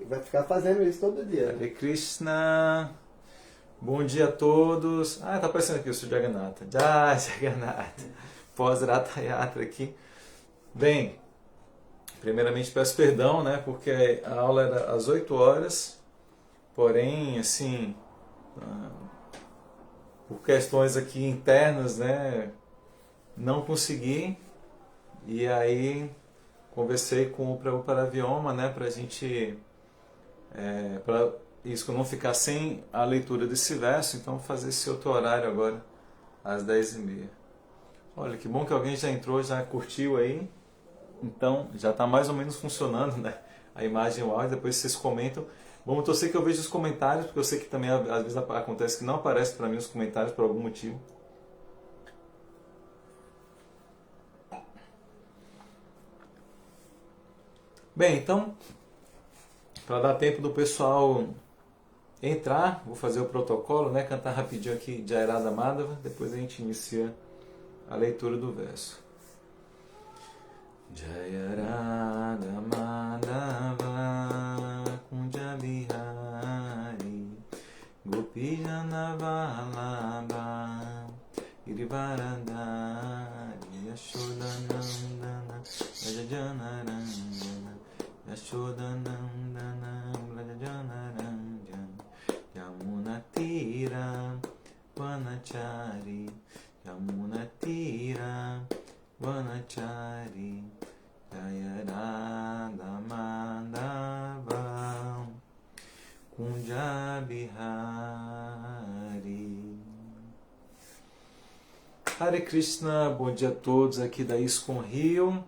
vai ficar fazendo isso todo dia. Hare Krishna, bom dia a todos. Ah, tá aparecendo aqui o Sr. Jagannatha. Jai Jagannatha, pós-Ratha Yatra aqui. Bem, primeiramente peço perdão, né, porque a aula era às 8 horas, porém, assim, por questões aqui internas, né, não consegui. E aí conversei com o Prabhupada Vyoma, né, pra gente, para isso não ficar sem a leitura desse verso, então fazer esse outro horário agora, às 10h30. Olha, que bom que alguém já entrou, já curtiu aí. Então, já está mais ou menos funcionando, né, a imagem e o áudio, depois vocês comentam. Vamos torcer que eu veja os comentários, porque eu sei que também às vezes acontece que não aparece para mim os comentários por algum motivo. Bem, então, para dar tempo do pessoal entrar, vou fazer o protocolo, né, cantar rapidinho aqui Jai Radha Madhava, depois a gente inicia a leitura do verso. Jai Radha Madhava Kunja Bihari Gopijana Vallabha Girivaradari Yashodanandana Rajajanarandana Yashodanandana Rajajanarandana Yamunatira Vanachari Yamunatira Vanachari Jaya Radha Madhava Kunja Bihari. Hare Krishna, bom dia a todos aqui da ISKCON Rio.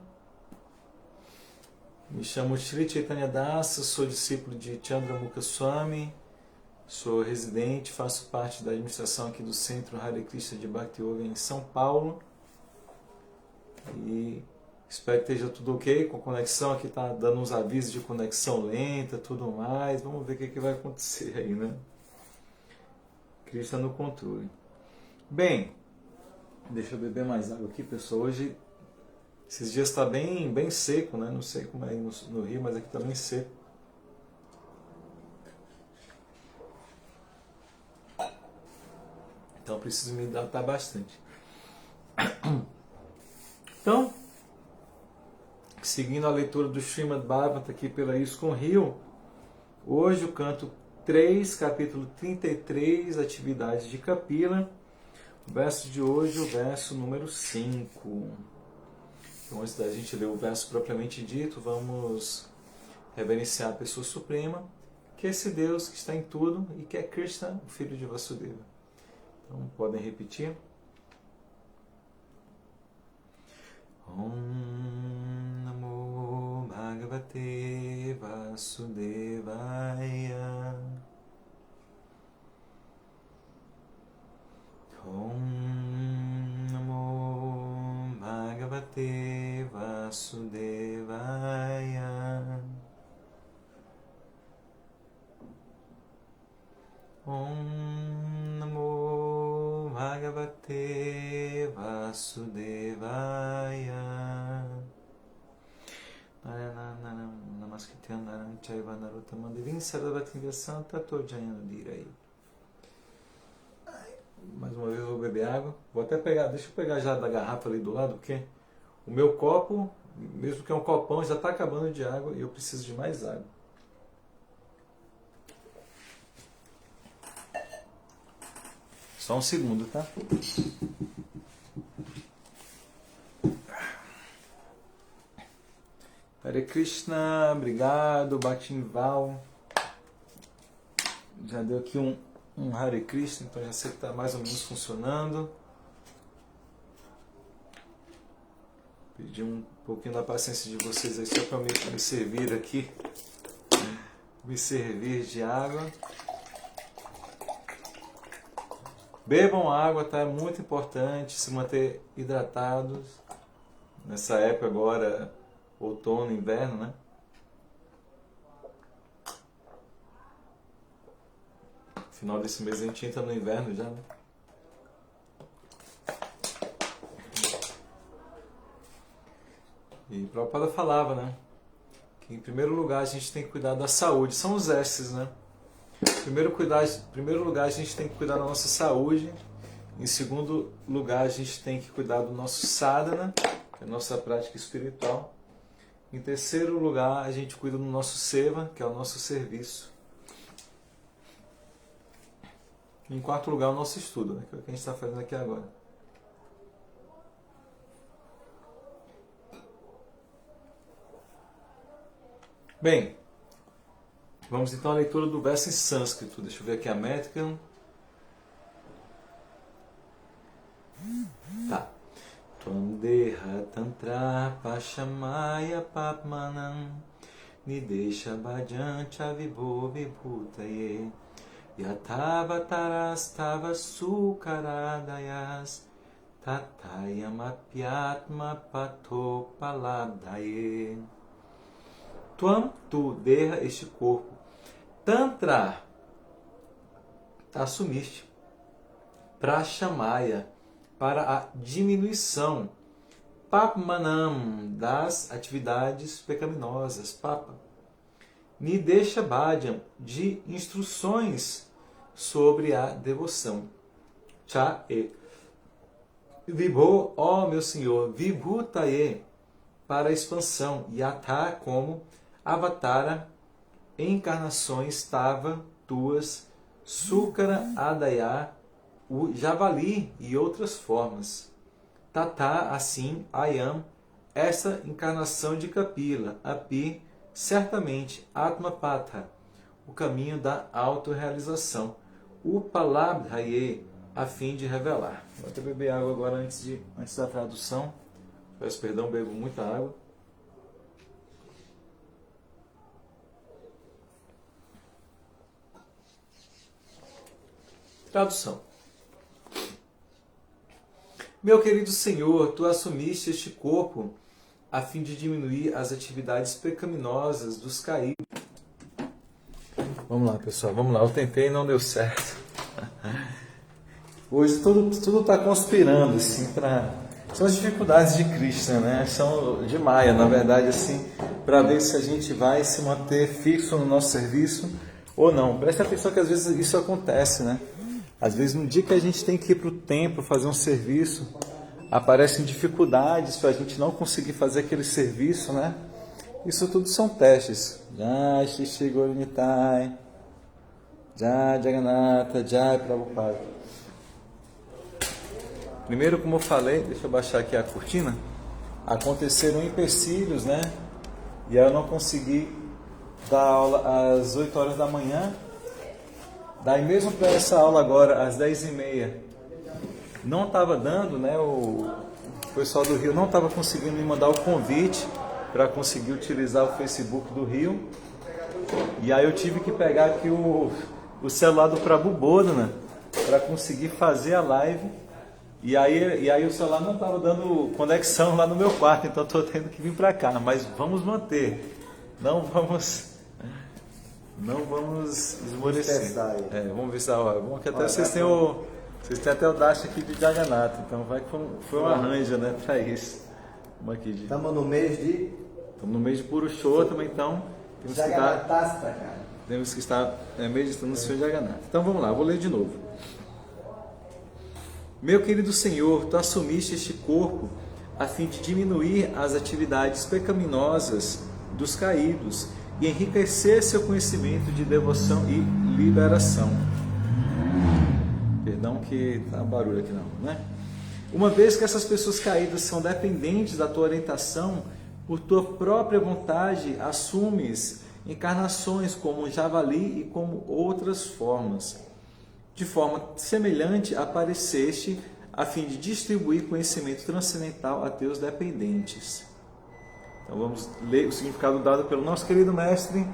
Me chamo Shri Chaitanya Dasa, sou discípulo de Chandramukha Swami, sou residente, faço parte da administração aqui do Centro Hare Krishna de Bhakti Yoga em São Paulo. E espero que esteja tudo ok com a conexão. Aqui está dando uns avisos de conexão lenta, tudo mais. Vamos ver o que vai acontecer aí, né? Cristo no controle. Bem, deixa eu beber mais água aqui, pessoal. Hoje, esses dias está bem seco, né? Não sei como é aí no Rio, mas aqui está bem seco. Então preciso me hidratar bastante. Então, seguindo a leitura do Srimad Bhagavatam aqui pela ISKCON Rio, hoje o canto 3, capítulo 33, atividades de Kapila. O verso de hoje, o verso número 5. Então, antes da gente ler o verso propriamente dito, vamos reverenciar a pessoa suprema, que é esse Deus que está em tudo e que é Krishna, o filho de Vasudeva. Então, podem repetir. Om Namo Bhagavate Vasudevaya. Om Namo Bhagavate Vasudevaya. Om Namo Bhagavate Vasudevaya. Namaskrityanam Chaiva Narottamam Devim Sarvabhatim Vyasanta Tojayana Dhirai. Mais uma vez eu vou beber água. Vou até pegar, deixa eu pegar já da garrafa ali do lado, porque o meu copo, mesmo que é um copão, já está acabando de água e eu preciso de mais água. Só um segundo, tá? Hare Krishna, obrigado, Bhatinval. Já deu aqui um Hare Krishna, então já sei que está mais ou menos funcionando. Pedir um pouquinho da paciência de vocês aí, só para me servir aqui. Me servir de água. Bebam água, tá? É muito importante se manter hidratados. Nessa época agora, outono, inverno, né? Final desse mês a gente entra no inverno já, né? E Prabhupada falava, né? que em primeiro lugar a gente tem que cuidar da saúde. São os S's, né? Em primeiro lugar a gente tem que cuidar da nossa saúde. Em segundo lugar a gente tem que cuidar do nosso sadhana, que é a nossa prática espiritual. Em terceiro lugar a gente cuida do nosso seva, que é o nosso serviço. Em quarto lugar o nosso estudo, né? Que é o que a gente está fazendo aqui agora. Bem, vamos então à leitura do verso em sânscrito. Deixa eu ver aqui a métrica. Tá. Tvandeha tantra pashamaya papmanam nidesha bhajancha vibho vibhutaye yatava tarastava sukaradayas tatayamapyatma patopalabdaye. Tuam, tu, derra, este corpo. Tantra, assumiste. Prashamaya, para a diminuição. Papmanam, das atividades pecaminosas. Papa. Nidesha bhajam, de instruções sobre a devoção. Cha e. Vibho, ó meu Senhor. Vibhutaye, para a expansão. Yatha, como avatara, encarnações, tava, tuas, súcara, adaya, o javali e outras formas. Tata, assim, ayam, essa encarnação de Kapila, api, certamente, atmapatha, o caminho da autorrealização, upalabdhaye, a fim de revelar. Vou até beber água agora antes da tradução. Peço perdão, bebo muita água. Tradução. Meu querido Senhor, tu assumiste este corpo a fim de diminuir as atividades pecaminosas dos caídos. Vamos lá, pessoal, vamos lá. Eu tentei e não deu certo. Hoje tudo está conspirando assim, são as dificuldades de Krishna, né? São de Maya, na verdade, assim, para ver se a gente vai se manter fixo no nosso serviço ou não. Preste atenção que às vezes isso acontece, né? Às vezes no dia que a gente tem que ir para o templo fazer um serviço, aparecem dificuldades para a gente não conseguir fazer aquele serviço, né? Isso tudo são testes. Jai Shri Gaura-Nitai, Jai Jagannatha, Jai Prabhupada. Primeiro, como eu falei, deixa eu baixar aqui a cortina, aconteceram empecilhos, né? E aí eu não consegui dar aula às 8 horas da manhã. Daí mesmo para essa aula agora, às 10h30, não estava dando, né? O pessoal do Rio não estava conseguindo me mandar o convite para conseguir utilizar o Facebook do Rio. E aí eu tive que pegar aqui o celular do Prabhu Bodhana para conseguir fazer a live. E aí o celular não estava dando conexão lá no meu quarto, então estou tendo que vir para cá. Mas vamos manter, não vamos esmorecer. Vamos ver se dá hora. Bom, que até vocês têm até o dash aqui de Jagannatha, então vai que foi um arranjo, né, para isso. Estamos no mês de Purushottama, então temos que estar meditando no Senhor Jagannatha. Então vamos lá, vou ler de novo. Meu querido Senhor, tu assumiste este corpo a fim de diminuir as atividades pecaminosas dos caídos e enriquecer seu conhecimento de devoção e liberação. Perdão que tá barulho aqui não, né? Uma vez que essas pessoas caídas são dependentes da tua orientação, por tua própria vontade assumes encarnações como um javali e como outras formas. De forma semelhante, apareceste a fim de distribuir conhecimento transcendental a teus dependentes. Então vamos ler o significado dado pelo nosso querido mestre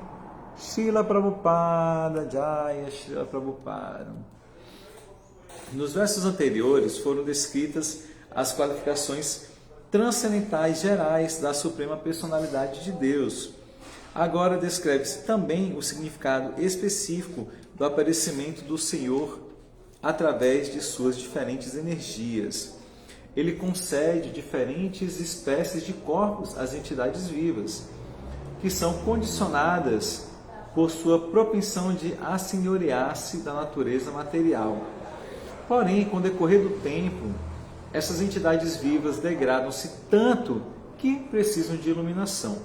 Srila Prabhupada, Jaya Srila Prabhupada. Nos versos anteriores foram descritas as qualificações transcendentais gerais da Suprema Personalidade de Deus. Agora descreve-se também o significado específico do aparecimento do Senhor através de suas diferentes energias. Ele concede diferentes espécies de corpos às entidades vivas. que são condicionadas por sua propensão de assenhorear-se da natureza material. Porém, com o decorrer do tempo, essas entidades vivas degradam-se tanto que precisam de iluminação.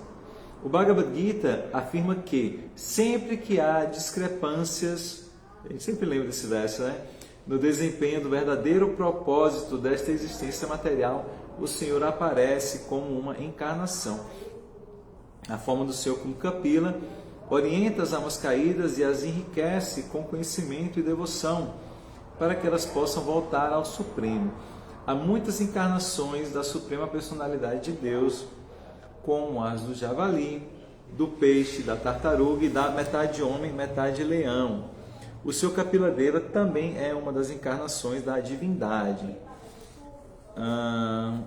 O Bhagavad Gita afirma que sempre que há discrepâncias, a gente sempre lembra desse verso, né? No desempenho do verdadeiro propósito desta existência material, o Senhor aparece como uma encarnação. A forma do Senhor como Kapila orienta as almas caídas e as enriquece com conhecimento e devoção, para que elas possam voltar ao Supremo. Há muitas encarnações da Suprema Personalidade de Deus, como as do javali, do peixe, da tartaruga e da metade homem, metade leão. O Senhor Kapila Deva também é uma das encarnações da divindade.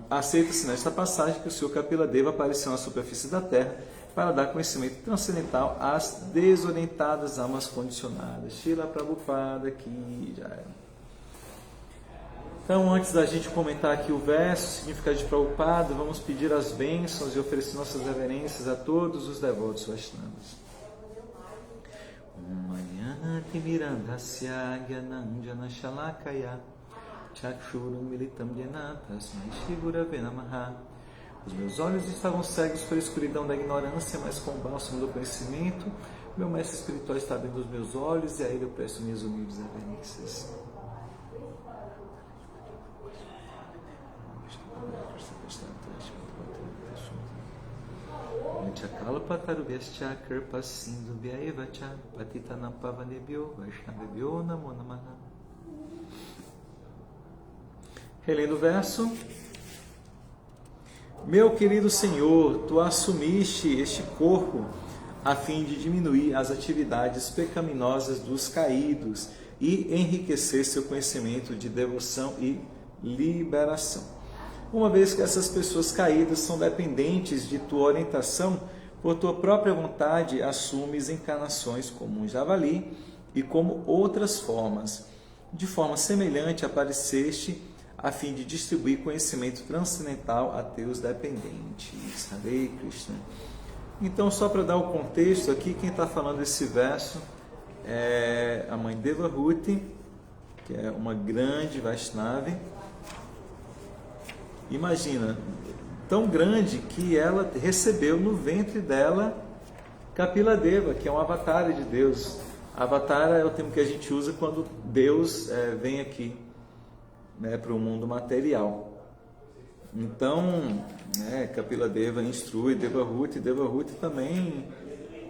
Aceita-se nesta passagem que o Senhor Kapila Deva apareceu na superfície da terra para dar conhecimento transcendental às desorientadas almas condicionadas. Srila Prabhupada aqui já é. Então, antes da gente comentar aqui o verso, o significado de Prabhupada, vamos pedir as bênçãos e oferecer nossas reverências a todos os devotos Vaishnavas. Manhana Timirandasya Gyananjana Shalakaya Chakshurum Militam Jena Tasmai Shri Gurave Namaha. Os meus olhos estavam cegos pela escuridão da ignorância, mas com o bálsamo do conhecimento, meu mestre espiritual está abrindo os meus olhos e a ele eu presto minhas humildes reverências. Chakala Tarubhyascha Kirpa Sindhu Vyaevacha Patitanam Pavanebhyo Vaishnavebhyo Namo Namaha. Relendo o verso. Meu querido Senhor, Tu assumiste este corpo a fim de diminuir as atividades pecaminosas dos caídos e enriquecer seu conhecimento de devoção e liberação. Uma vez que essas pessoas caídas são dependentes de Tua orientação, por Tua própria vontade assumes encarnações como um javali e como outras formas. De forma semelhante apareceste a fim de distribuir conhecimento transcendental a Teus dependentes. Hare Krishna. Então, só para dar o contexto aqui, quem está falando esse verso é a mãe Devahuti, que é uma grande Vaishnava. Imagina, tão grande que ela recebeu no ventre dela Kapila Deva, que é um avatar de Deus. Avatar é o termo que a gente usa quando Deus vem aqui, né, para o mundo material. Então, Kapila Deva instrui Devahuti também,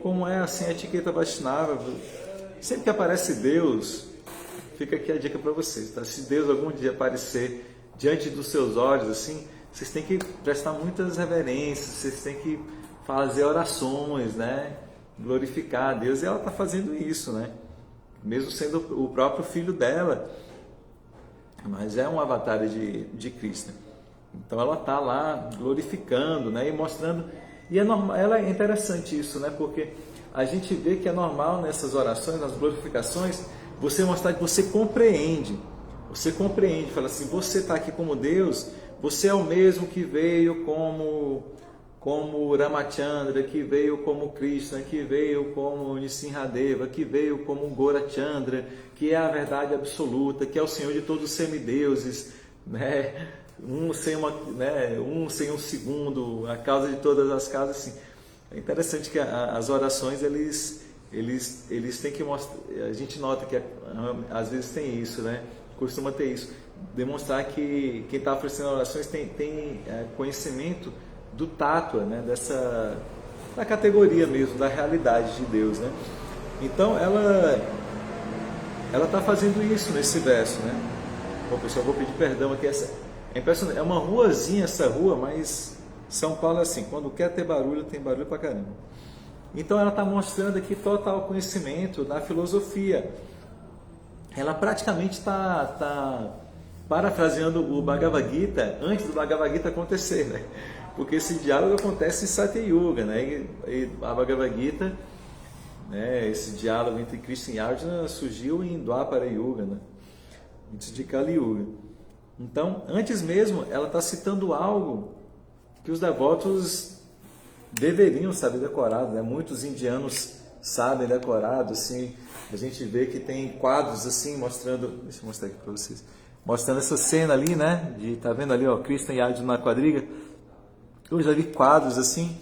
como é assim a etiqueta Vaishnava, sempre que aparece Deus, fica aqui a dica para vocês, tá? Se Deus algum dia aparecer diante dos seus olhos, assim, vocês têm que prestar muitas reverências, vocês têm que fazer orações, né? Glorificar a Deus, e ela está fazendo isso, né? Mesmo sendo o próprio filho dela, mas é um avatar de Krishna. Então ela está lá glorificando, né? E mostrando, e é normal, ela é interessante isso, né? Porque a gente vê que é normal nessas orações, nas glorificações, você mostrar que você compreende. Você compreende, fala assim, você está aqui como Deus, você é o mesmo que veio como Ramachandra, que veio como Krishna, que veio como Nrsimhadeva, que veio como Gaurachandra, que é a verdade absoluta, que é o Senhor de todos os semideuses, né? Um sem um segundo, a causa de todas as causas. Assim. É interessante que as orações, eles têm que mostrar, a gente nota que às vezes tem isso, né? Costuma ter isso, demonstrar que quem está oferecendo orações tem conhecimento do tátua, né? Da categoria mesmo, da realidade de Deus, né? Então ela está fazendo isso nesse verso, né? Bom, pessoal, vou pedir perdão aqui, é impressionante, é uma ruazinha essa rua, mas São Paulo é assim, quando quer ter barulho, tem barulho pra caramba. Então ela está mostrando aqui total conhecimento da filosofia. Ela praticamente está parafraseando o Bhagavad Gita antes do Bhagavad Gita acontecer, né? Porque esse diálogo acontece em Satya Yuga, né? E a Bhagavad Gita, né? Esse diálogo entre Krishna e Arjuna surgiu em Dwapara Yuga, né? Antes de Kali Yuga. Então, antes mesmo, ela está citando algo que os devotos deveriam saber decorado, né? Muitos indianos sabem decorado, assim, a gente vê que tem quadros assim mostrando, deixa eu mostrar aqui para vocês, mostrando essa cena ali, né? Tá vendo ali, ó, Krishna e Arjuna na quadriga. Eu já vi quadros assim,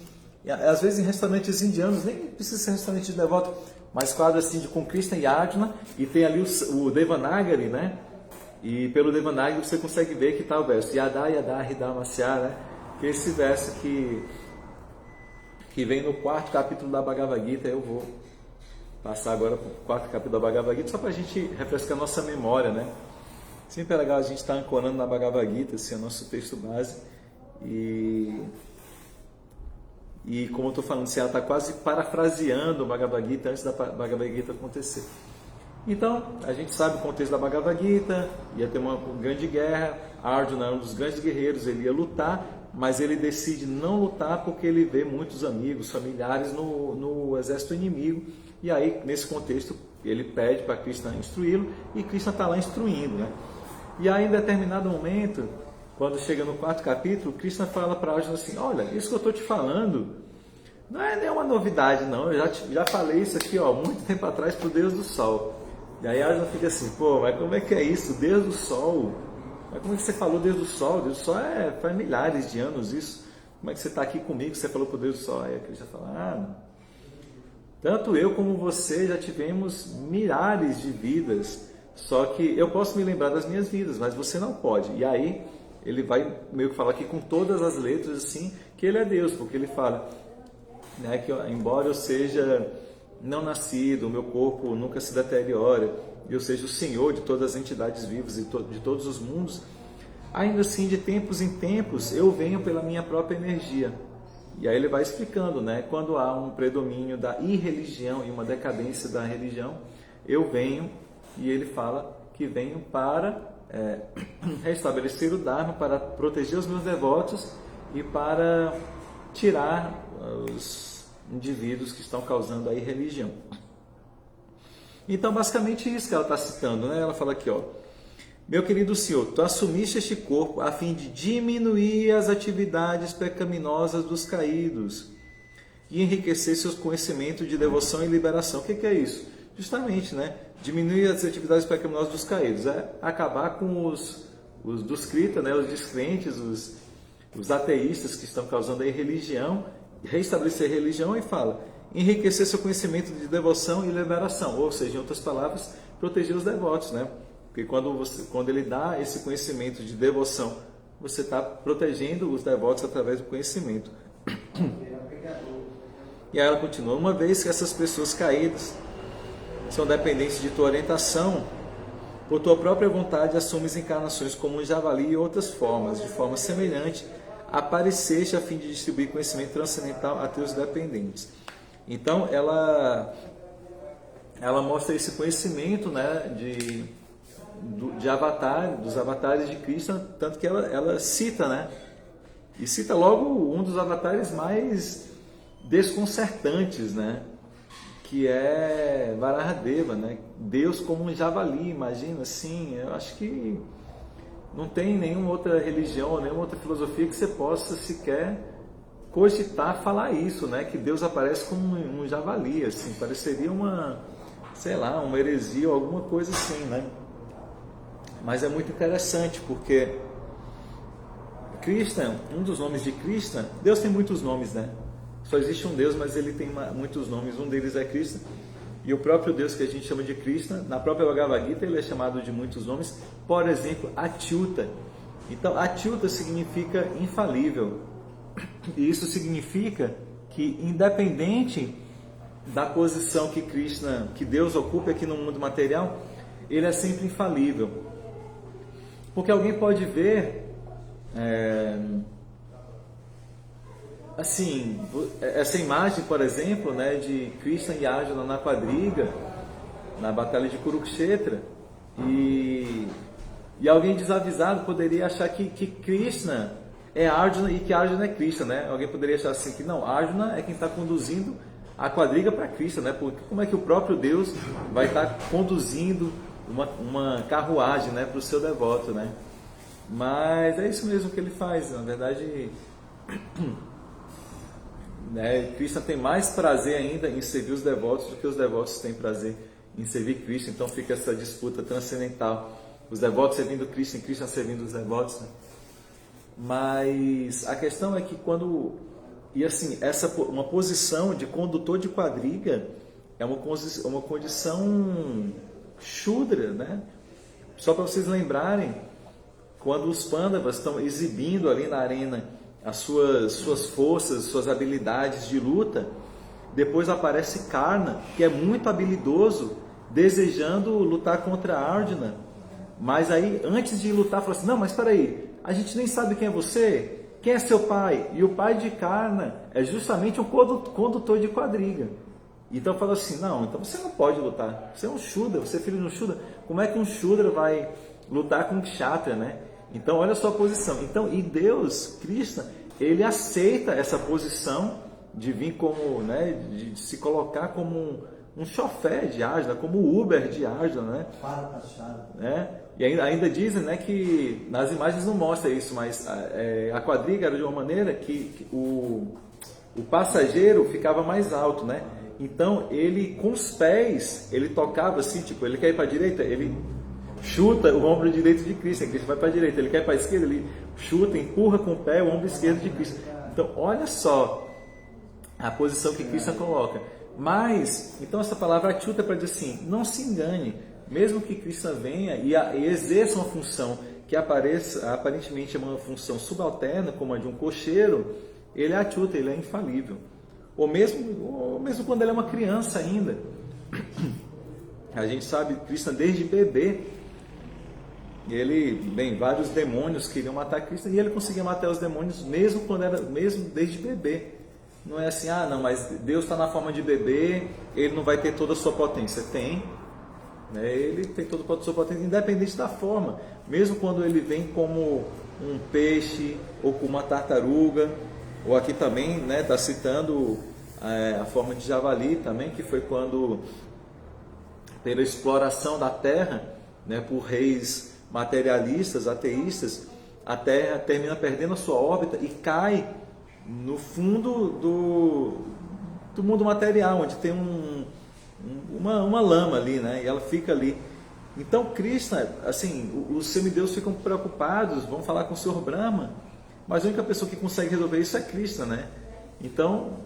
às vezes em restaurantes indianos, nem precisa ser restaurante de devoto, mas quadros assim com Krishna e Arjuna, e tem ali o Devanagari, né? E pelo Devanagari você consegue ver que está o verso Yada Yada Hridamasya, né? Que é esse verso que vem no 4º capítulo da Bhagavad Gita. Eu vou passar agora para o 4º capítulo da Bhagavad Gita, só para a gente refrescar a nossa memória, né? Sempre é legal a gente estar ancorando na Bhagavad Gita, esse é o nosso texto base. E como eu estou falando, ela está quase parafraseando o Bhagavad Gita antes da Bhagavad Gita acontecer. Então, a gente sabe o contexto da Bhagavad Gita, ia ter uma grande guerra, Arjuna era um dos grandes guerreiros, ele ia lutar, mas ele decide não lutar porque ele vê muitos amigos, familiares no exército inimigo, e aí, nesse contexto, ele pede para Krishna instruí-lo, e Krishna está lá instruindo, né? E aí, em determinado momento, quando chega no 4º capítulo, Krishna fala para Arjuna assim, olha, isso que eu estou te falando não é nenhuma novidade não, eu já falei isso aqui, ó, muito tempo atrás para o Deus do Sol. E aí Arjuna fica assim, pô, mas como é que é isso, Deus do Sol? Mas como é que você falou Deus do Sol? Deus do Sol faz milhares de anos isso. Como é que você está aqui comigo, você falou para o Deus do Sol? Aí a Krishna fala, tanto eu como você já tivemos milhares de vidas, só que eu posso me lembrar das minhas vidas, mas você não pode. E aí ele vai meio que falar aqui com todas as letras assim, que ele é Deus, porque ele fala, né, que embora eu seja não nascido, o meu corpo nunca se deteriora, eu seja o Senhor de todas as entidades vivas e de todos os mundos, ainda assim de tempos em tempos eu venho pela minha própria energia. E aí ele vai explicando, né, quando há um predomínio da irreligião e uma decadência da religião, eu venho, e ele fala que venho para restabelecer o Dharma, para proteger os meus devotos e para tirar os indivíduos que estão causando a irreligião. Então, basicamente isso que ela está citando, né? Ela fala aqui, ó, meu querido Senhor, tu assumiste este corpo a fim de diminuir as atividades pecaminosas dos caídos e enriquecer seus conhecimentos de devoção e liberação. O que é isso? Justamente, né? Diminuir as atividades pecaminosas dos caídos, acabar com os duskrita, né? Os descrentes, os ateístas que estão causando a irreligião, restabelecer a religião, e fala, enriquecer seu conhecimento de devoção e liberação, ou seja, em outras palavras, proteger os devotos, né? Porque quando ele dá esse conhecimento de devoção, você está protegendo os devotos através do conhecimento. E aí ela continua, uma vez que essas pessoas caídas são dependentes de tua orientação, por tua própria vontade assumes encarnações como um javali e outras formas, de forma semelhante, apareceste a fim de distribuir conhecimento transcendental a teus dependentes. Então ela mostra esse conhecimento, né, de avatar, dos avatares de Krishna, tanto que ela cita, né, e cita logo um dos avatares mais desconcertantes, né, que é Varahamdeva, né, Deus como um javali, imagina assim. Eu acho que não tem nenhuma outra religião, nenhuma outra filosofia que você possa sequer cogitar falar isso, né? Que Deus aparece como um javali, assim, pareceria uma heresia ou alguma coisa assim, né? Mas é muito interessante porque Krishna, um dos nomes de Krishna, Deus tem muitos nomes, né? Só existe um Deus, mas ele tem muitos nomes, um deles é Krishna. E o próprio Deus que a gente chama de Krishna, na própria Bhagavad Gita, ele é chamado de muitos nomes, por exemplo, Achyuta. Então, Achyuta significa infalível. E isso significa que, independente da posição que Deus ocupa aqui no mundo material, ele é sempre infalível. Porque alguém pode ver, assim, essa imagem, por exemplo, né, de Krishna e Arjuna na quadriga, na batalha de Kurukshetra, e alguém desavisado poderia achar que Krishna é Arjuna e que Arjuna é Krishna, né? Alguém poderia achar assim que não, Arjuna é quem está conduzindo a quadriga para Krishna, né? Porque como é que o próprio Deus vai estar conduzindo uma carruagem, né, para o seu devoto, né? Mas é isso mesmo que ele faz, na verdade. né, Krishna tem mais prazer ainda em servir os devotos do que os devotos têm prazer em servir Krishna. Então fica essa disputa transcendental, os devotos servindo Krishna e Krishna servindo os devotos, né? Mas a questão é que uma posição de condutor de quadriga é uma condição Shudra, né? Só para vocês lembrarem, quando os Pandavas estão exibindo ali na arena as suas forças, suas habilidades de luta, depois aparece Karna, que é muito habilidoso, desejando lutar contra Arjuna. Mas aí, antes de lutar, fala assim, não, mas espera aí, a gente nem sabe quem é você, quem é seu pai? E o pai de Karna é justamente um condutor de quadriga. Então fala assim, não, então você não pode lutar, você é um Shudra, você é filho de um Shudra, como é que um Shudra vai lutar com um Kshatriya, né? Então olha a sua posição. Então, e Deus, Krishna, ele aceita essa posição de vir como, né, de se colocar como um chofé de Arjuna, como o Uber de Arjuna, né? E ainda dizem, né, que nas imagens não mostra isso, mas a quadriga era de uma maneira que o passageiro ficava mais alto, né? Então ele com os pés, ele tocava assim, tipo, ele quer ir para a direita, ele chuta o ombro direito de Krishna, Krishna vai para a direita, ele quer ir para a esquerda, ele chuta, empurra com o pé o ombro esquerdo de Krishna. Então olha só a posição que Krishna coloca. Mas, então essa palavra achuta é para dizer assim, não se engane, mesmo que Krishna venha e exerça uma função que aparentemente é uma função subalterna, como a de um cocheiro, ele é achuta, ele é infalível. Ou mesmo quando ele é uma criança ainda. A gente sabe, Krishna desde bebê, vários demônios queriam matar Krishna e ele conseguia matar os demônios mesmo desde bebê. Não é assim, não, mas Deus está na forma de bebê, ele não vai ter toda a sua potência. Tem, né? Ele tem toda a sua potência, independente da forma. Mesmo quando ele vem como um peixe ou como uma tartaruga, ou aqui também está citando a forma de javali também, que foi quando, pela exploração da terra, né, por reis materialistas, ateístas, a terra termina perdendo a sua órbita e cai no fundo do mundo material, onde tem uma lama ali, né, e ela fica ali. Então Krishna, assim, os semideus ficam preocupados, vão falar com o Senhor Brahma, mas a única pessoa que consegue resolver isso é Krishna, né? Então,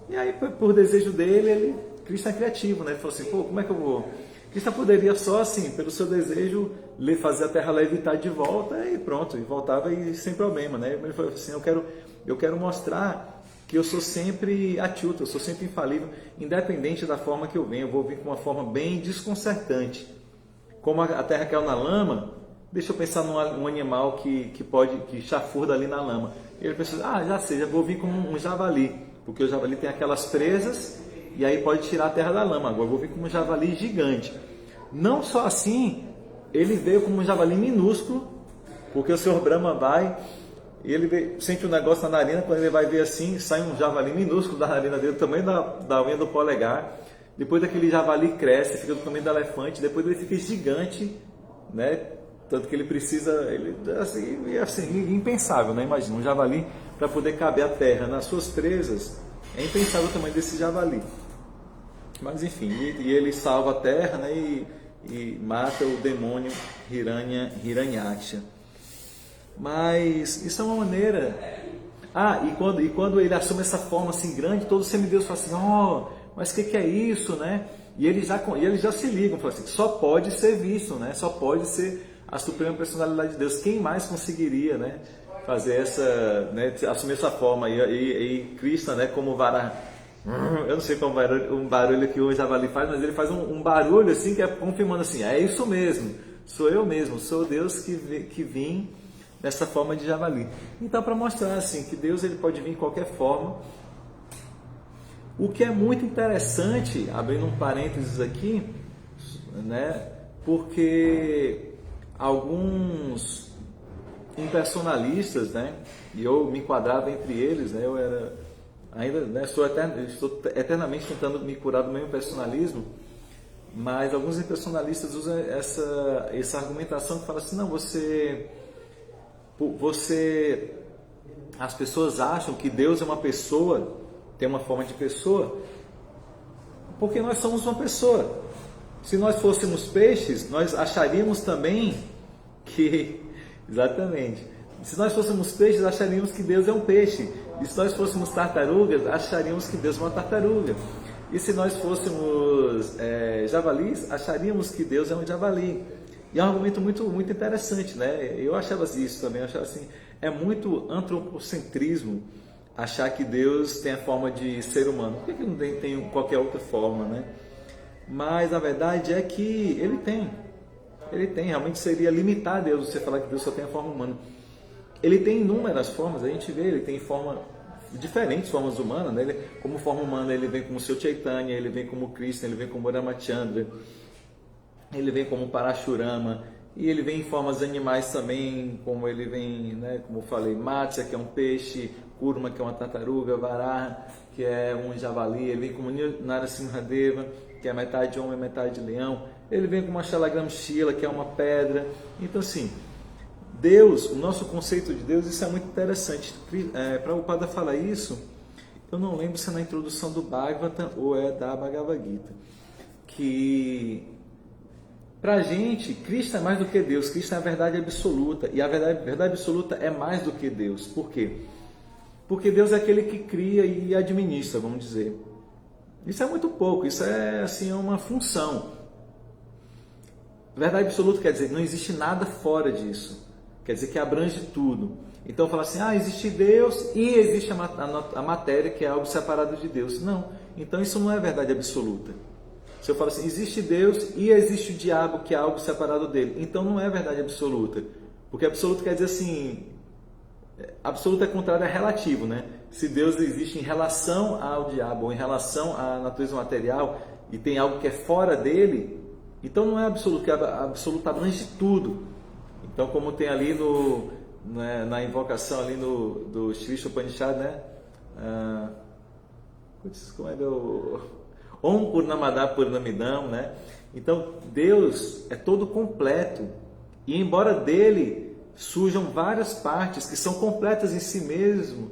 e aí por desejo dele, Krishna é criativo, né? Ele falou assim, como é que eu vou... Krishna poderia só assim, pelo seu desejo, fazer a terra levitar de volta e pronto, e voltava e sem problema, né? Ele falou assim, eu quero mostrar que eu sou sempre achuta, eu sou sempre infalível, independente da forma que eu venho, eu vou vir com uma forma bem desconcertante. Como a terra caiu na lama, deixa eu pensar num animal que chafurda ali na lama. Ele pensou, já sei, já vou vir como um javali, porque o javali tem aquelas presas e aí pode tirar a terra da lama. Agora eu vou vir como um javali gigante. Não só assim, ele veio como um javali minúsculo, porque o Senhor Brahma vai e ele sente um negócio na narina, quando ele vai ver assim, sai um javali minúsculo da narina dele, do tamanho da unha do polegar. Depois daquele javali cresce, fica do tamanho do elefante, depois ele fica gigante, né? Tanto que ele precisa, assim, impensável, né? Imagina, um javali para poder caber a terra nas suas presas, é impensável o tamanho desse javali. Mas enfim, e ele salva a terra, né? E mata o demônio Hiranyaksha. Mas isso é uma maneira... E quando ele assume essa forma assim grande, todos os semideus falam assim, mas o que é isso, né? E eles já se ligam, falam assim, só pode ser visto, né? Só pode ser a suprema personalidade de Deus. Quem mais conseguiria, né, fazer essa, né, assumir essa forma? E Krishna, né, como Vara, eu não sei qual um barulho que o javali faz, mas ele faz um barulho assim que é confirmando assim, é isso mesmo, sou eu mesmo, sou Deus que vim nessa forma de javali. Então, para mostrar assim que Deus ele pode vir em qualquer forma. O que é muito interessante, abrindo um parênteses aqui, né, porque alguns impersonalistas, né, e eu me enquadrava entre eles, né, eu era ainda, né, estou eternamente tentando me curar do meu impersonalismo, mas alguns impersonalistas usam essa argumentação que fala assim, não, as pessoas acham que Deus é uma pessoa tem uma forma de pessoa, porque nós somos uma pessoa. Se nós fôssemos peixes, nós acharíamos também que... Exatamente. Se nós fôssemos peixes, acharíamos que Deus é um peixe. E se nós fôssemos tartarugas, acharíamos que Deus é uma tartaruga. E se nós fôssemos javalis, acharíamos que Deus é um javali. E é um argumento muito interessante, né? Eu achava isso também, eu achava assim, é muito antropocentrismo achar que Deus tem a forma de ser humano. Por que não tem qualquer outra forma, né? Mas a verdade é que ele tem. Ele tem, realmente seria limitar Deus você falar que Deus só tem a forma humana. Ele tem inúmeras formas, a gente vê, ele tem diferentes formas humanas, né? Ele, como forma humana, ele vem como seu Chaitanya, ele vem como Krishna, ele vem como Ramachandra, ele vem como Parashurama, e ele vem em formas animais também, como ele vem, né, como eu falei, Matsya, que é um peixe, Kurma, que é uma tartaruga, Varaha, que é um javali, ele vem como Narasimhadeva, que é metade homem, metade leão, ele vem como uma Shalagramshila, que é uma pedra. Então, assim, Deus, o nosso conceito de Deus, isso é muito interessante. Prabhupada fala isso, eu não lembro se é na introdução do Bhagavatam ou é da Bhagavad Gita, que pra gente, Cristo é mais do que Deus, Cristo é a verdade absoluta, e a verdade absoluta é mais do que Deus. Por quê? Porque Deus é aquele que cria e administra, vamos dizer. Isso é muito pouco, isso é assim, uma função. Verdade absoluta quer dizer, não existe nada fora disso. Quer dizer que abrange tudo. Então fala assim, existe Deus e existe a matéria, que é algo separado de Deus. Não, então isso não é verdade absoluta. Se eu falo assim, existe Deus e existe o diabo, que é algo separado dele, então não é verdade absoluta. Porque absoluto quer dizer assim, absoluto é contrário a relativo, né? Se Deus existe em relação ao diabo ou em relação à natureza material e tem algo que é fora dele, então não é absoluto, porque absoluto abrange tudo. Então, como tem ali na invocação ali do Sri Upanishad, né? Como é do Om Purnamada Purnamidam, né? Então, Deus é todo completo. E embora dele surjam várias partes que são completas em si mesmo,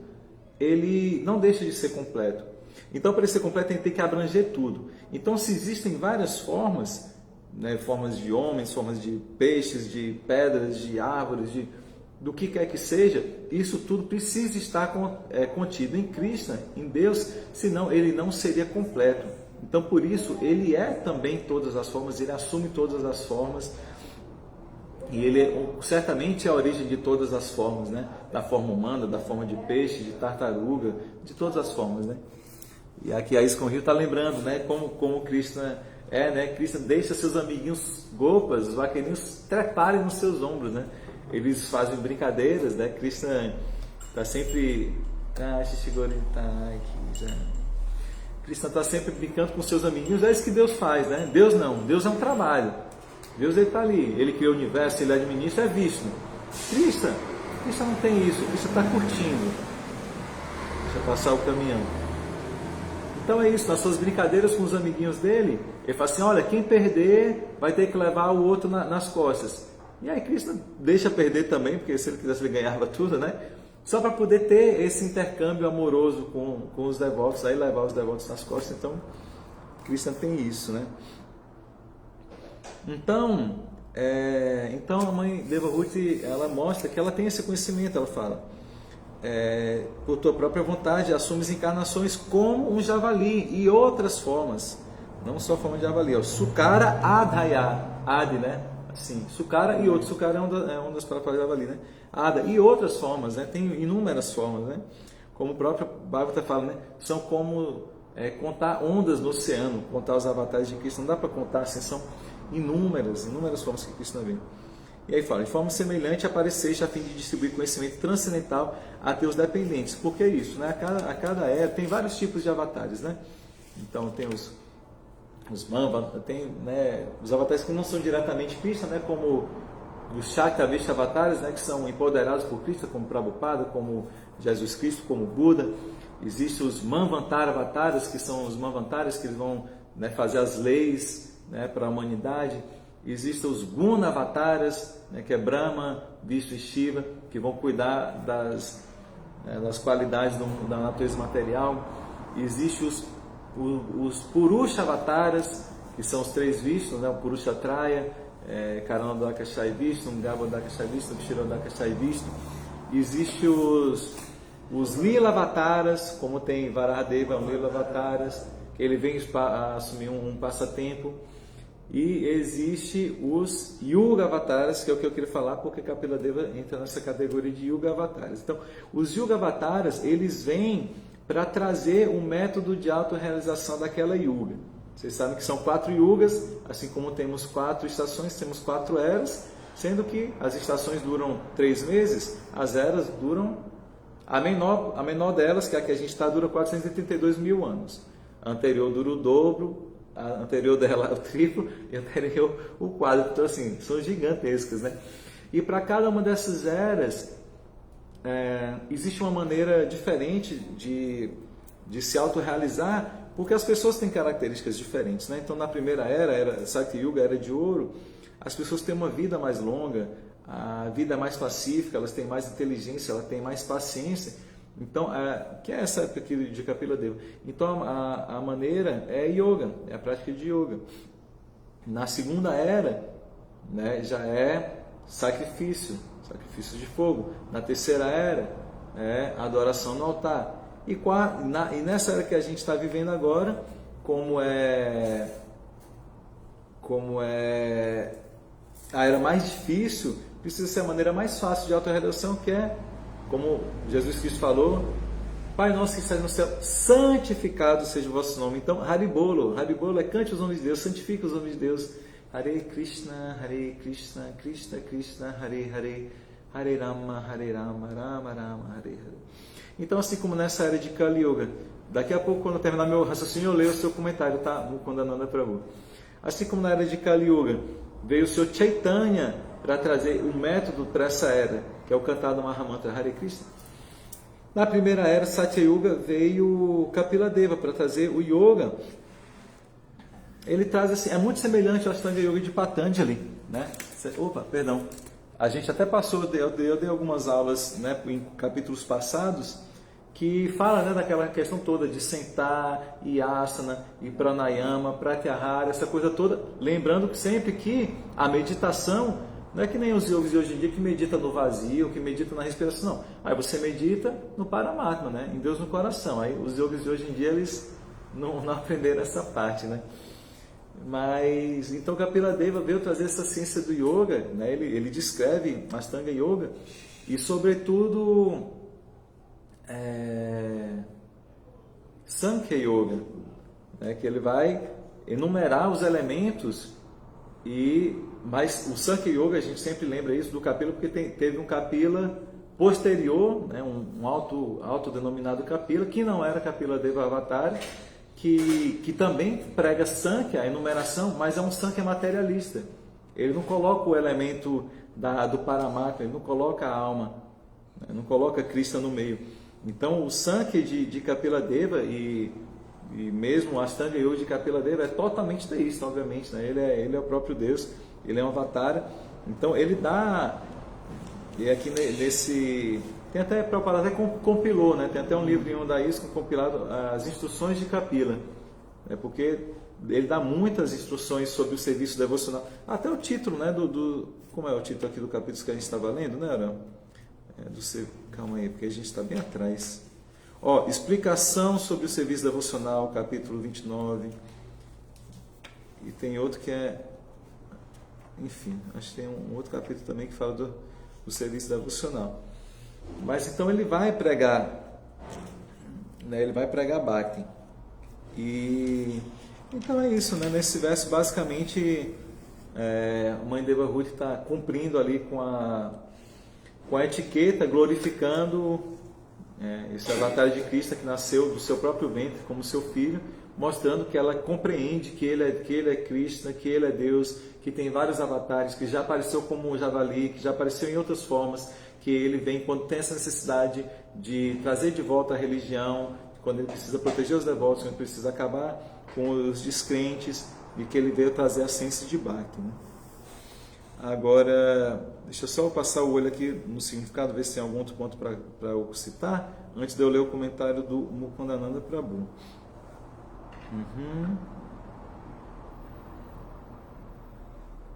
ele não deixa de ser completo. Então, para ele ser completo, ele tem que abranger tudo. Então, se existem várias formas, né, formas de homens, formas de peixes, de pedras, de árvores, do que quer que seja, isso tudo precisa estar contido em Krishna, em Deus, senão ele não seria completo. Então, por isso, ele é também todas as formas, ele assume todas as formas, e ele certamente é a origem de todas as formas, né? Da forma humana, da forma de peixe, de tartaruga, de todas as formas, né? E aqui a ISKCON Rio está lembrando, né? Como Krishna né? Krishna deixa seus amiguinhos gopas, os vaqueirinhos, treparem nos seus ombros, né? Eles fazem brincadeiras, né? Krishna está sempre... Krishna está sempre brincando com seus amiguinhos, é isso que Deus faz, né? Deus não, Deus é um trabalho. Deus está ali, ele criou o universo, ele administra, é Vishnu. Krishna não tem isso, Krishna está curtindo. Deixa eu passar o caminhão. Então é isso, nas suas brincadeiras com os amiguinhos dele, ele fala assim, olha, quem perder vai ter que levar o outro nas costas. E aí Krishna deixa perder também, porque se ele quisesse ele ganhava tudo, né? Só para poder ter esse intercâmbio amoroso com os devotos, aí levar os devotos nas costas. Então, Krishna tem isso, né? Então a mãe Devahuti, ela mostra que ela tem esse conhecimento, ela fala, por tua própria vontade, assumes encarnações como um javali e outras formas, não só a forma de javali, Sukara Adhaya, Adi, né? Assim, Sukara e outro, Sukara é uma das palavras de javali, né? Ada, e outras formas, né? Tem inúmeras formas, né? Como o próprio Bhagavata fala, né? São como contar ondas no oceano, contar os avatares de Krishna, não dá para contar, assim, são inúmeras formas que Krishna vem. E aí fala, de forma semelhante apareceste a fim de distribuir conhecimento transcendental a teus dependentes. Por que isso? Né? A cada era tem vários tipos de avatares, né? Então tem os Manvataras, tem, né, os avatares que não são diretamente Krishna, né, como os Shakta-Vishta avatares, né, que são empoderados por Krishna, como Prabhupada, como Jesus Cristo, como Buda. Existem os Manvantara avataras, que são os Manvantaras que vão, né, fazer as leis, né, para a humanidade. Existem os Guna avataras, né, que é Brahma, Vishnu e Shiva, que vão cuidar das qualidades da natureza material. Existem os Purusha Avataras, que são os 3 Vishnus, né? O Purusha Traya, Karanodaka Shai Vishnu, Garbhodaka Shai Vishnu, Kshirodaka Shai Vishnu. Existem os Lila Avataras, como tem Varahadeva, um Lila Avataras, que ele vem assumir um passatempo. E existe os Yuga Avataras, que é o que eu queria falar, porque Kapila Deva entra nessa categoria de Yuga Avataras. Então, os Yuga Avataras, eles vêm para trazer um método de autorrealização daquela Yuga. Vocês sabem que são 4 Yugas, assim como temos 4 estações, temos 4 eras, sendo que as estações duram 3 meses, as eras duram, a menor delas, que é a que a gente está, dura 432 mil anos. A anterior dura o dobro, a anterior dela o triplo e a anterior o quádruplo. Então, assim, são gigantescas, né? E para cada uma dessas eras, existe uma maneira diferente de se autorrealizar, porque as pessoas têm características diferentes, né? Então, na primeira era Sakti Yuga, era de ouro, as pessoas têm uma vida mais longa, a vida é mais pacífica, elas têm mais inteligência, elas têm mais paciência. Então, que é essa época aqui de Kapila Deva. Então, a maneira é yoga, é a prática de yoga. Na segunda era, né, já é sacrifícios de fogo. Na terceira era, é adoração no altar. E nessa era que a gente está vivendo agora, como é a era mais difícil, precisa ser a maneira mais fácil de autorrealização, que é, como Jesus Cristo falou, Pai nosso que estás no céu, santificado seja o vosso nome. Então, Haribolo é cante os nomes de Deus, santifica os nomes de Deus. Hare Krishna, Krishna Krishna, Hare Hare, Hare Rama, Rama Rama, Hare Hare. Então, assim como nessa era de Kali Yuga, daqui a pouco, quando eu terminar meu raciocínio, eu leio o seu comentário, tá? Mukundananda Prabhu. Assim como na era de Kali Yuga, veio o Sr. Chaitanya para trazer o método para essa era, que é o cantado Mahamantra Hare Krishna. Na primeira era, Satya Yuga, veio Kapila Deva para trazer o yoga. Ele traz assim, é muito semelhante ao Ashtanga Yoga de Patanjali, né? Opa, perdão. A gente até passou, eu dei algumas aulas, né, em capítulos passados, que fala, né, daquela questão toda de sentar, e asana, e pranayama, pratyahara, essa coisa toda. Lembrando que sempre que a meditação não é que nem os yogis de hoje em dia que medita no vazio, que medita na respiração, não. Aí você medita no Paramatma, né, em Deus no coração. Aí os yogis de hoje em dia, eles não aprenderam essa parte, né? Mas, então Kapila Deva veio trazer essa ciência do yoga, né? Ele descreve Ashtanga Yoga e, sobretudo, Sankhya Yoga, né? Que ele vai enumerar os elementos, mas o Sankhya Yoga, a gente sempre lembra isso do Kapila, porque teve um Kapila posterior, né? um autodenominado Kapila, que não era Kapila Deva Avatara, que também prega Sankhya, a enumeração, mas é um Sankhya materialista. Ele não coloca o elemento do Paramatma, ele não coloca a alma, né? Não coloca Krishna no meio. Então, o Sankhya de Kapila Deva e mesmo o Ashtanga Yoga de Kapila Deva é totalmente teísta, obviamente, né? Ele é o próprio Deus, ele é um Avatara. Então, ele dá... E aqui nesse... Tem até, Prabhupada até compilou, né? Tem até um livrinho da ISKCON compilado, as instruções de Kapila, né? Porque ele dá muitas instruções sobre o serviço devocional. Até o título, né? Como é o título aqui do capítulo que a gente estava lendo, né, Arão? Calma aí, porque a gente está bem atrás. Explicação sobre o serviço devocional, capítulo 29. E tem outro que é... Enfim, acho que tem um outro capítulo também que fala do serviço devocional. Mas então ele vai pregar, né? Ele vai pregar Bhakti. E então é isso, né? Nesse verso, basicamente, a Mãe Devahuti está cumprindo ali com a etiqueta, glorificando esse avatar de Krishna que nasceu do seu próprio ventre como seu filho, mostrando que ela compreende que ele é Krishna, que ele é Deus, que tem vários avatares, que já apareceu como um javali, que já apareceu em outras formas, que ele vem quando tem essa necessidade de trazer de volta a religião, quando ele precisa proteger os devotos, quando ele precisa acabar com os descrentes, e que ele veio trazer a ciência de Bhakti, né? Agora, deixa eu só passar o olho aqui no significado, ver se tem algum outro ponto para eu citar, antes de eu ler o comentário do Mukundananda Prabhu.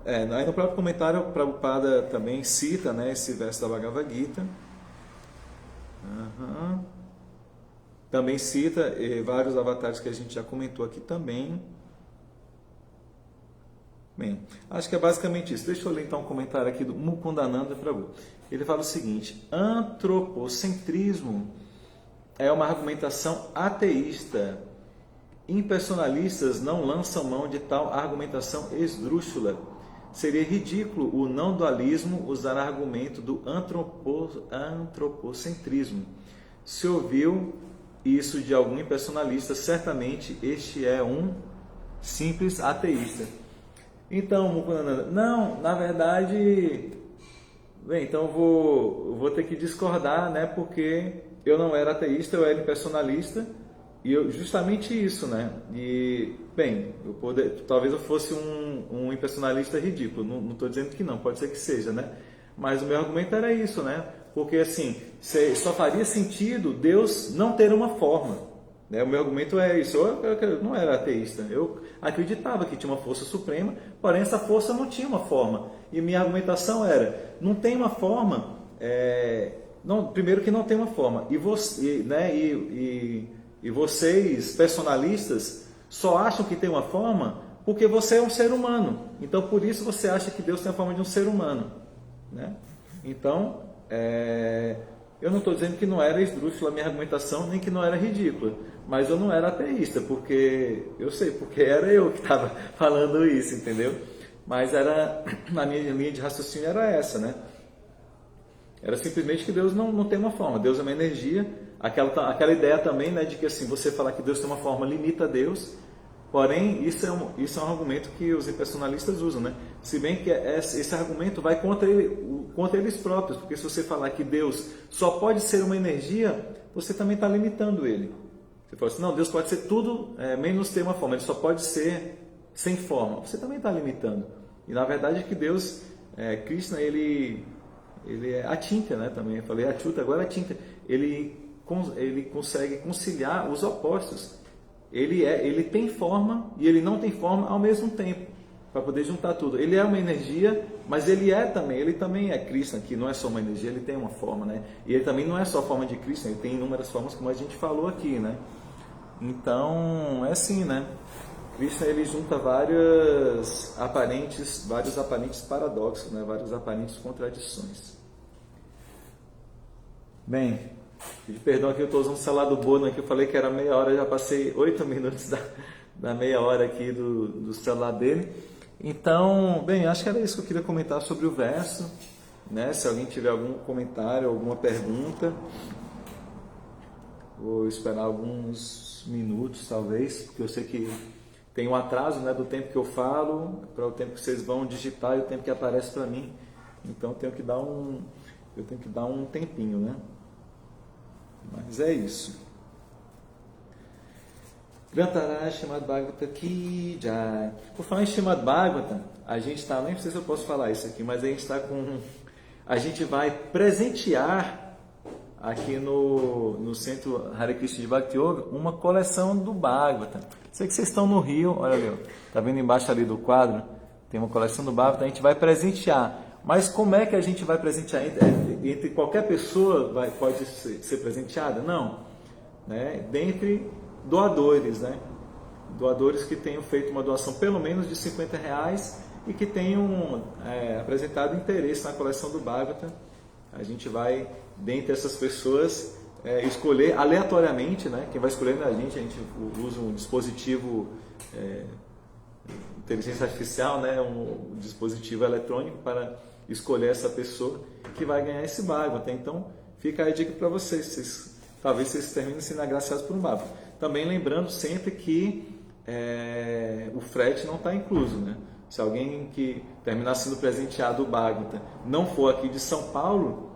Aí no próprio comentário, o Prabhupada também cita, né, esse verso da Bhagavad Gita. Também cita vários avatares que a gente já comentou aqui também. Bem, acho que é basicamente isso. Deixa eu ler então um comentário aqui do Mukundananda Prabhu. Ele fala o seguinte: antropocentrismo é uma argumentação ateísta. Impersonalistas não lançam mão de tal argumentação esdrúxula. Seria ridículo o não dualismo usar argumento do antropocentrismo. Se ouviu isso de algum impersonalista, certamente este é um simples ateísta. Então, Mukundananda, não, na verdade, bem, então vou ter que discordar, né? Porque eu não era ateísta, eu era impersonalista, e justamente isso, né? E, bem, talvez eu fosse um impersonalista ridículo, não estou dizendo que não, pode ser que seja, né? Mas o meu argumento era isso, né? Porque, assim, só faria sentido Deus não ter uma forma. Né? O meu argumento é isso. Eu não era ateísta, eu acreditava que tinha uma força suprema, porém essa força não tinha uma forma. E minha argumentação era: não tem uma forma, primeiro que não tem uma forma. E vocês, personalistas, só acham que tem uma forma porque você é um ser humano. Então, por isso você acha que Deus tem a forma de um ser humano. Né? Então, eu não estou dizendo que não era esdrúxula a minha argumentação, nem que não era ridícula, mas eu não era ateísta, porque eu sei, porque era eu que estava falando isso, entendeu? Mas a minha linha de raciocínio era essa, né? Era simplesmente que Deus não tem uma forma, Deus é uma energia, aquela ideia também, né, de que assim, você falar que Deus tem uma forma limita Deus, porém isso é um argumento que os impersonalistas usam, né? Se bem que esse argumento vai contra eles próprios, porque se você falar que Deus só pode ser uma energia, você também está limitando ele. Você fala assim, não, Deus pode ser tudo menos ter uma forma, ele só pode ser sem forma. Você também está limitando. E na verdade é que Deus, Krishna, ele é atinta, né? Também eu falei achuta, agora atinta. Ele consegue conciliar os opostos. Ele tem forma e ele não tem forma ao mesmo tempo, para poder juntar tudo. Ele é uma energia, mas ele também é Krishna, que não é só uma energia, ele tem uma forma, né? E ele também não é só a forma de Krishna, ele tem inúmeras formas, como a gente falou aqui, né? Então, é assim, né? Krishna, ele junta vários aparentes paradoxos, né? Várias aparentes contradições. Bem, perdão que eu estou usando o celular do Bono aqui, eu falei que era meia hora, já passei 8 minutos da meia hora aqui do celular dele. Então, bem, acho que era isso que eu queria comentar sobre o verso, né? Se alguém tiver algum comentário, alguma pergunta, vou esperar alguns minutos talvez, porque eu sei que tem um atraso, né, do tempo que eu falo para o tempo que vocês vão digitar e o tempo que aparece para mim. Então eu tenho que dar um tempinho, né? Mas é isso. Grantaraj Srimad Bhagavatam Ki Jai. Por falar em Srimad Bhagavatam, a gente está, nem sei se eu posso falar isso aqui, mas a gente vai presentear aqui no Centro Hare Krishna de Bhakti Yoga uma coleção do Bhagavatam. Sei que vocês estão no Rio, olha ali, tá vendo embaixo ali do quadro? Tem uma coleção do Bhagavatam, a gente vai presentear. Mas como é que a gente vai presentear? Entre qualquer pessoa pode ser presenteada? Não. Né? Dentre doadores, né? Doadores que tenham feito uma doação pelo menos de R$50 e que tenham apresentado interesse na coleção do Bhagavatam. A gente vai, dentre essas pessoas, escolher aleatoriamente, né? Quem vai escolher é a gente usa um dispositivo inteligência artificial, né? Um dispositivo eletrônico para escolher essa pessoa que vai ganhar esse Bhagavatam. Então, fica aí a dica para vocês. Talvez vocês terminem sendo agraciados por um Bhagavatam. Também lembrando sempre que o frete não está incluso, né? Se alguém que terminar sendo presenteado o Bhagavatam não for aqui de São Paulo,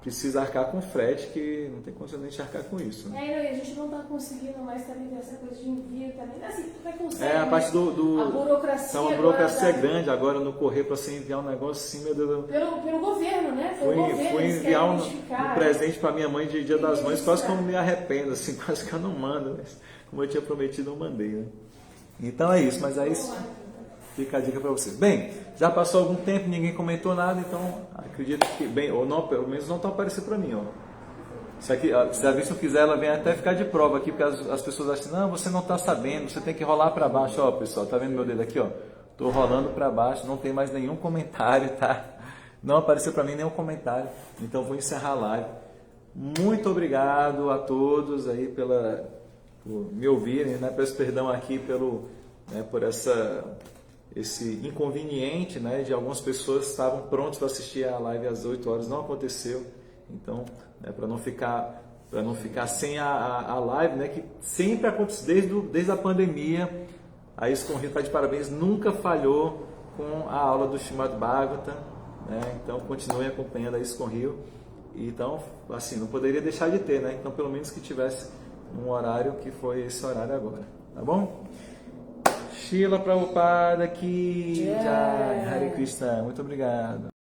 precisa arcar com frete, que não tem condição de arcar com isso. Né? E a gente não está conseguindo mais também ter essa coisa de envio também. Assim, tu vai conseguir. A parte a burocracia. Então, a burocracia é grande agora no correio para você enviar um negócio assim, meu Deus. Pelo governo, né? Fui enviar um presente para minha mãe de Dia das Mães, quase que eu me arrependo, assim, quase que eu não mando. Mas como eu tinha prometido, eu mandei. Né? Então é isso, mas é isso. Fica a dica para vocês. Bem, já passou algum tempo, ninguém comentou nada, então acredito que, bem, ou não, pelo menos não está aparecendo para mim. Ó. Isso aqui, se a Wilson quiser, ela vem até ficar de prova aqui, porque as pessoas acham, não, você não está sabendo, você tem que rolar para baixo. Ó, pessoal, tá vendo meu dedo aqui? Ó? Estou rolando para baixo, não tem mais nenhum comentário, tá? Não apareceu para mim nenhum comentário, então vou encerrar a live. Muito obrigado a todos aí por me ouvirem, né? Peço perdão aqui por esse inconveniente, né, de algumas pessoas que estavam prontas para assistir a live às 8 horas, não aconteceu. Então, né, para não ficar sem a live, né, que sempre acontece desde a pandemia, a ISKCON Rio está de parabéns, nunca falhou com a aula do Srimad Bhagavatam, né? Então continuem acompanhando a ISKCON Rio. Então, assim, não poderia deixar de ter, né? Então, pelo menos que tivesse um horário que foi esse horário agora, tá bom? Srila Prabhupada Ki Jai, Hare Krishna, muito obrigado.